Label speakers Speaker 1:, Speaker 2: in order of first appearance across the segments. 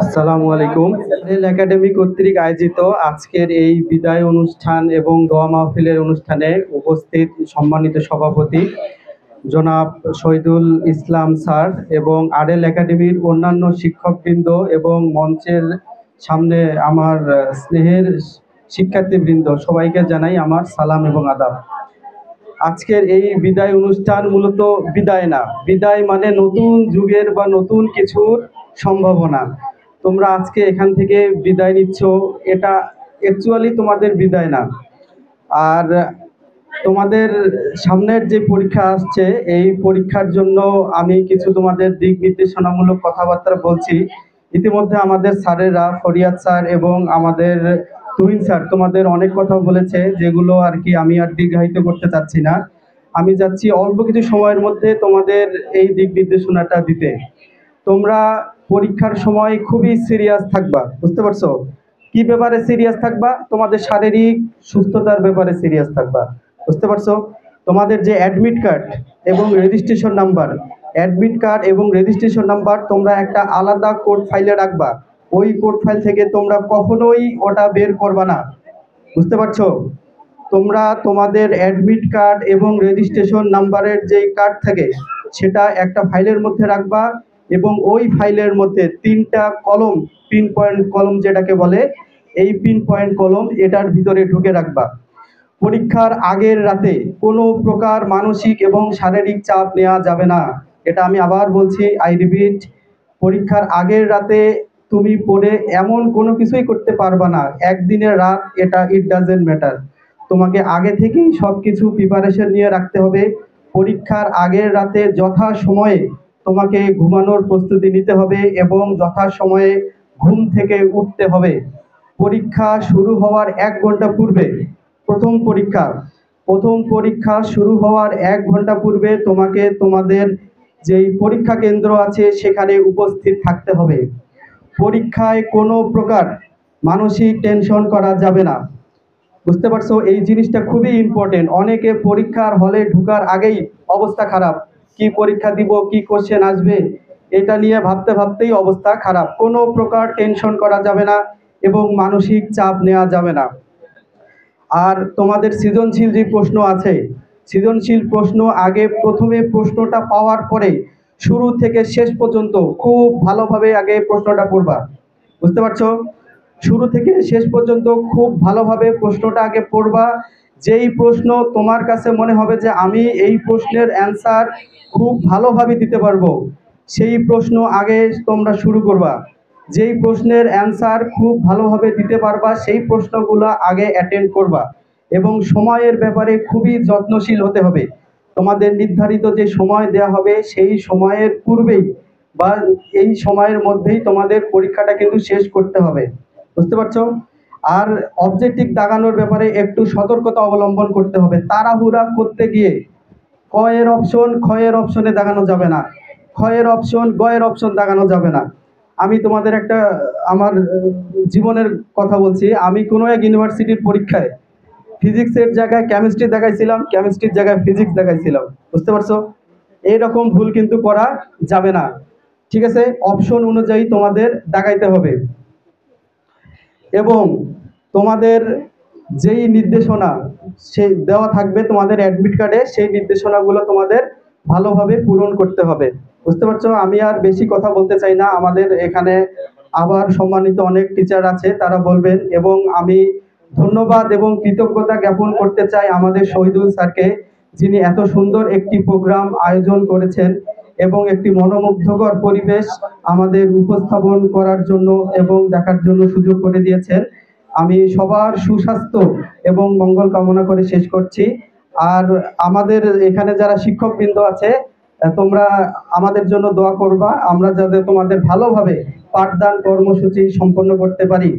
Speaker 1: আসসালামু আলাইকুম। Rail academy কর্তৃক আয়োজিত আজকের এই বিদায় অনুষ্ঠান এবং দোয়া মাহফিলের অনুষ্ঠানে উপস্থিত সম্মানিত সভাপতি জনাব শহীদুল ইসলাম স্যার এবং আরএল একাডেমির অন্যান্য শিক্ষকবৃন্দ এবং মঞ্চের সামনে আমার স্নেহের শিক্ষার্থীবৃন্দ, সবাইকে জানাই আমার সালাম এবং আদাব। আজকের এই বিদায় অনুষ্ঠান মূলত বিদায় না, বিদায় মানে নতুন যুগের বা নতুন কিছুর সম্ভাবনা। তোমরা আজকে এখান থেকে বিদায় নিচ্ছ, এটা অ্যাকচুয়ালি তোমাদের বিদায় না। আর তোমাদের সামনের যে পরীক্ষা আসছে, এই পরীক্ষার জন্য আমি কিছু তোমাদের দিক নির্দেশনামূলক কথাবার্তা বলছি। ইতিমধ্যে আমাদের স্যারেরা ফরিয়াদ স্যার এবং আমাদের তুহিন স্যার তোমাদের অনেক কথা বলেছে, যেগুলো আর কি আমি আর দীর্ঘায়িত করতে চাচ্ছি না। আমি যাচ্ছি অল্প কিছু সময়ের মধ্যে তোমাদের এই দিক নির্দেশনাটা দিতে। তোমরা পরীক্ষার সময় খুবই সিরিয়াস থাকবা, বুঝতে পারছো? কি ব্যাপারে সিরিয়াস থাকবা? তোমাদের শারীরিক সুস্থতার ব্যাপারে সিরিয়াস থাকবা, বুঝতে পারছো? তোমাদের যে অ্যাডমিট কার্ড এবং রেজিস্ট্রেশন নাম্বার, অ্যাডমিট কার্ড এবং রেজিস্ট্রেশন নাম্বার তোমরা একটা আলাদা কোড ফাইলে রাখবা। ওই কোড ফাইল থেকে তোমরা কখনোই ওটা বের করবা না, বুঝতে পারছো? তোমরা তোমাদের অ্যাডমিট কার্ড এবং রেজিস্ট্রেশন নাম্বারের যে কার্ড থাকে সেটা একটা ফাইলের মধ্যে রাখবা এবং ওই ফাইলের মধ্যে 3টা কলম, পিন পয়েন্ট কলম যেটাকে বলে, এই পিন পয়েন্ট কলম এটার ভিতরে ঢুকে রাখবা। পরীক্ষার আগের রাতে কোনো প্রকার মানসিক এবং শারীরিক চাপ নেওয়া যাবে না। এটা আমি আবার বলছি, আই রিপিট, পরীক্ষার আগের রাতে তুমি পড়ে এমন কোনো কিছুই করতে পারবা না। একদিনের রাত, এটা ইট ডাজেন্ট ম্যাটার। তোমাকে আগে থেকেই সব কিছু প্রিপারেশন নিয়ে রাখতে হবে। পরীক্ষার আগের রাতে যথাসময়ে তোমাকে ঘুমানোর প্রস্তুতি নিতে হবে এবং যথাসময়ে ঘুম থেকে উঠতে হবে। পরীক্ষা শুরু হওয়ার 1 ঘন্টা পূর্বে, প্রথম পরীক্ষা শুরু হওয়ার 1 ঘন্টা পূর্বে তোমাকে তোমাদের যেই পরীক্ষা কেন্দ্র আছে সেখানে উপস্থিত থাকতে হবে। পরীক্ষায় কোনো প্রকার মানসিক টেনশন করা যাবে না, বুঝতে পারছো? এই জিনিসটা খুবই ইম্পর্টেন্ট। অনেকে পরীক্ষার হলে ঢোকার আগেই অবস্থা খারাপ, কি পরীক্ষা দিব, কি কোশ্চেন আসবে, এটা নিয়ে ভাবতে ভাবতেই অবস্থা খারাপ। কোনো প্রকার টেনশন করা যাবে না এবং মানসিক চাপ নেওয়া যাবে না। আর তোমাদের সৃজনশীল যে প্রশ্ন আছে, সৃজনশীল প্রশ্ন আগে প্রথমে প্রশ্নটা পাওয়ার পরে শুরু থেকে শেষ পর্যন্ত খুব ভালোভাবে আগে প্রশ্নটা পড়বা, বুঝতে পারছো? শুরু থেকে শেষ পর্যন্ত খুব ভালোভাবে প্রশ্নটা আগে পড়বা। যেই প্রশ্ন তোমার কাছে মনে হবে যে আমি এই প্রশ্নের অ্যান্সার খুব ভালোভাবে দিতে পারবো, সেই প্রশ্ন আগে তোমরা শুরু করবা। যেই প্রশ্নের অ্যান্সার খুব ভালোভাবে দিতে পারবা সেই প্রশ্নগুলো আগে অ্যাটেন্ড করবা এবং সময়ের ব্যাপারে খুবই যত্নশীল হতে হবে। তোমাদের নির্ধারিত যে সময় দেওয়া হবে সেই সময়ের পূর্বেই বা এই সময়ের মধ্যেই তোমাদের পরীক্ষাটা কিন্তু শেষ করতে হবে, বুঝতে পারছো? আর অবজেক্টিভ দাগানোর ব্যাপারে একটু সতর্কতা অবলম্বন করতে হবে। তাড়াহুড়া করতে গিয়ে কয়ের অপশন ক্ষয়ের অপশনে দাগানো যাবে না, ক্ষয়ের অপশন গয়ের অপশন দাগানো যাবে না। আমি তোমাদের একটা আমার জীবনের কথা বলছি। আমি কোনো এক ইউনিভার্সিটির পরীক্ষায় ফিজিক্সের জায়গায় কেমিস্ট্রি দেখাইছিলাম, কেমিস্ট্রির জায়গায় ফিজিক্স দেখাইছিলাম, বুঝতে পারছো? এইরকম ভুল কিন্তু করা যাবে না, ঠিক আছে? অপশন অনুযায়ী তোমাদের দেখাইতে হবে এবং তোমাদের যেই নির্দেশনা সে দেওয়া থাকবে তোমাদের অ্যাডমিট কার্ডে, সেই নির্দেশনাগুলো তোমাদের ভালোভাবে পূরণ করতে হবে, বুঝতে পারছো? আমি আর বেশি কথা বলতে চাই না। আমাদের এখানে আবার সম্মানিত অনেক টিচার আছে, তারা বলবেন। এবং আমি ধন্যবাদ এবং কৃতজ্ঞতা জ্ঞাপন করতে চাই আমাদের শহীদুল স্যারকে, যিনি এত সুন্দর একটি প্রোগ্রাম আয়োজন করেছেন এবং একটি মনোমুগ্ধকর পরিবেশ আমাদের উপস্থাপন করার জন্য এবং দেখার জন্য সুযোগ করে দিয়েছেন। আমি সবার সুস্বাস্থ্য এবং মঙ্গল কামনা করে শেষ করছি। আর আমাদের এখানে যারা শিক্ষকবৃন্দ আছে, তোমরা আমাদের জন্য দোয়া করবা, আমরা যাতে তোমাদের ভালোভাবে পাঠদান কর্মসূচি সম্পন্ন করতে পারি।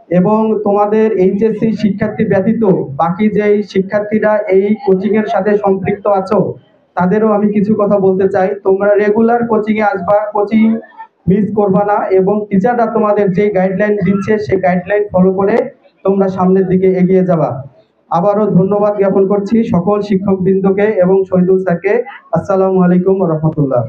Speaker 1: এবং তোমাদের এইচএসসি শিক্ষার্থী ব্যতীত বাকি যেই শিক্ষার্থীরা এই কোচিংয়ের সাথে সম্পৃক্ত আছো, তাদেরও আমি কিছু কথা বলতে চাই। তোমরা রেগুলার কোচিংয়ে আসবা, কোচিং মিস করবা না এবং টিচাররা তোমাদের যে গাইডলাইন দিচ্ছে সেই গাইডলাইন ফলো করে তোমরা সামনের দিকে এগিয়ে যাবা। আবারও ধন্যবাদ জ্ঞাপন করছি সকল শিক্ষকবৃন্দকে এবং শহীদুল স্যারকে। আসসালামু আলাইকুম ওয়া রাহমাতুল্লাহ।